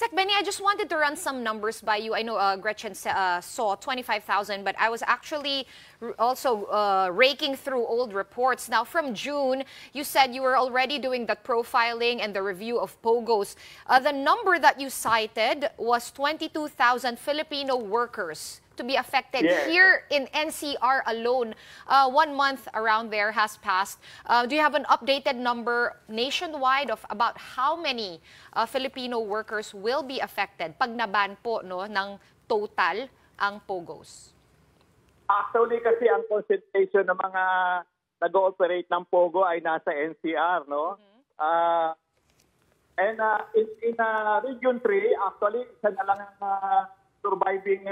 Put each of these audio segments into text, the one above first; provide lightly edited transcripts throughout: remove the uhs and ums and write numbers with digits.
Sec Benny, I just wanted to run some numbers by you. I know Gretchen saw 25,000, but I was actually also raking through old reports. Now, from June, you said you were already doing that profiling and the review of POGOs. The number that you cited was 22,000 Filipino workers to be affected. Yes. Here in NCR alone. 1 month around there has passed. Do you have an updated number nationwide of about how many Filipino workers will be affected pag naban po no, ng total ang POGOs? Actually, kasi ang concentration ng mga nag-ooperate ng POGO ay nasa NCR, no? In Region 3, actually, isa na lang ang surviving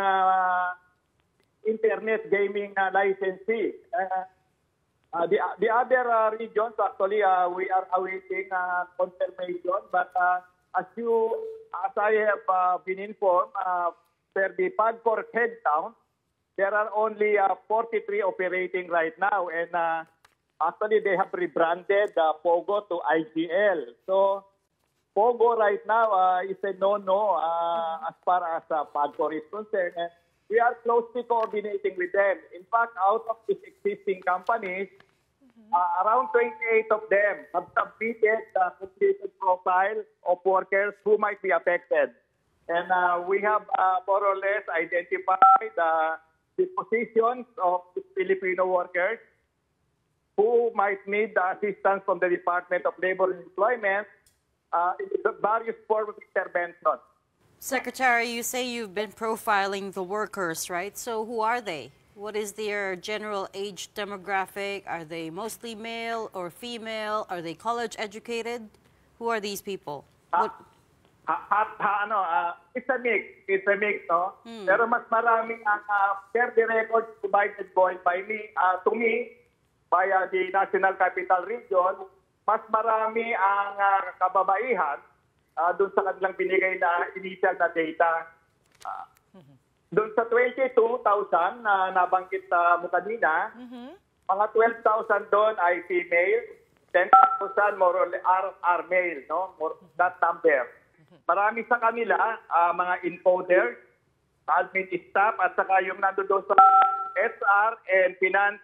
internet gaming licensee. The other regions, actually, we are awaiting confirmation. But as I have been informed, per the PAGCOR head count, there are only 43 operating right now. And actually, they have rebranded POGO to IGL. So, POGO right now is a no-no as far as PAGCOR is concerned. And we are closely coordinating with them. In fact, out of these existing companies, around 28 of them have submitted the completed profile of workers who might be affected. And we have more or less identified the positions of the Filipino workers who might need the assistance from the Department of Labor and Employment in the various forms of intervention. Secretary, you say you've been profiling the workers, right? So who are they? What is their general age demographic? Are they mostly male or female? Are they college educated? Who are these people? It's a mix. It's a mix, no? Pero mas maraming ang per the records provided by me, to me, via the National Capital Region, mas marami ang kababaihan doon sa kanilang binigay na initial na data. Doon sa 22,000 na nabanggit mo kanina, mga 12,000 doon ay female, 10,000 more or less are male, no? That number. Marami sa kanila, mga encoders, admin staff, at saka yung nandoon sa SR and finance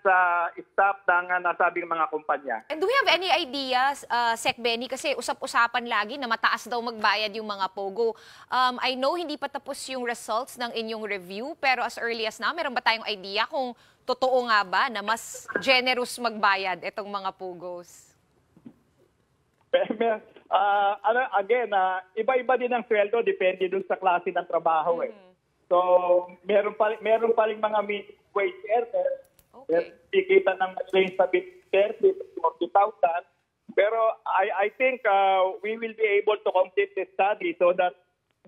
staff ng nasabing mga kumpanya. And do we have any ideas, Sec Benny, kasi usap-usapan lagi na mataas daw magbayad yung mga POGO. I know hindi pa tapos yung results ng inyong review, pero as early as now, meron ba tayong idea kung totoo nga ba na mas generous magbayad itong mga POGOs? Iba-iba din ang sweldo, depende dun sa klase ng trabaho. So, meron pa rin mga minimum wage earners. Okay. Kikita ng range sa 30,000 to 40,000. Pero I think we will be able to complete the study so that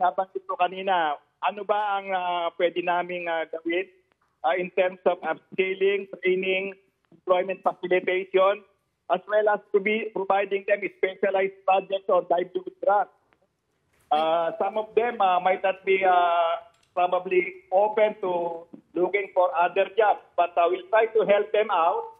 nabanggit ko kanina, ano ba ang pwede naming gawin in terms of upskilling, training, employment facilitation, as well as to be providing them specialized projects or livelihood grants. Some of them might not be probably open to looking for other jobs, but we'll try to help them out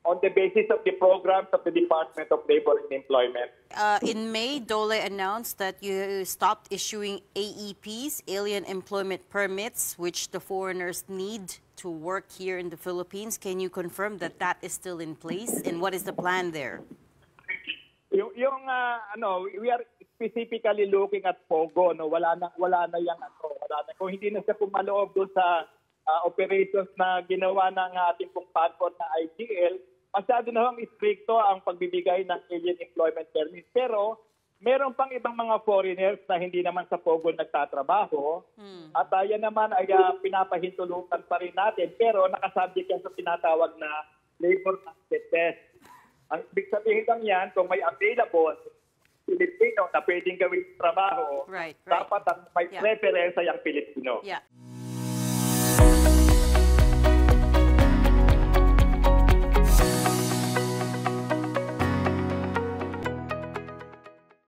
on the basis of the programs of the Department of Labor and Employment. In May, DOLE announced that you stopped issuing AEPs, Alien Employment Permits, which the foreigners need to work here in the Philippines. Can you confirm that that is still in place, and what is the plan there? We are specifically looking at POGO, no, wala na yang kung hindi na siya pumaloob doon sa operations na ginawa ng ating pong PAGCOR na IGL, masyado na ang stricto ang pagbibigay ng alien employment permit. Pero meron pang ibang mga foreigners na hindi naman sa POGO nagtatrabaho at yan naman ay pinapahintulutan pa rin natin, pero nakasubject yan sa tinatawag na labor market test. Ang ibig sabihin lang yan, kung may available Filipino na pwedeng gawin trabaho, dapat ang may preference ay ang Pilipino. Yeah.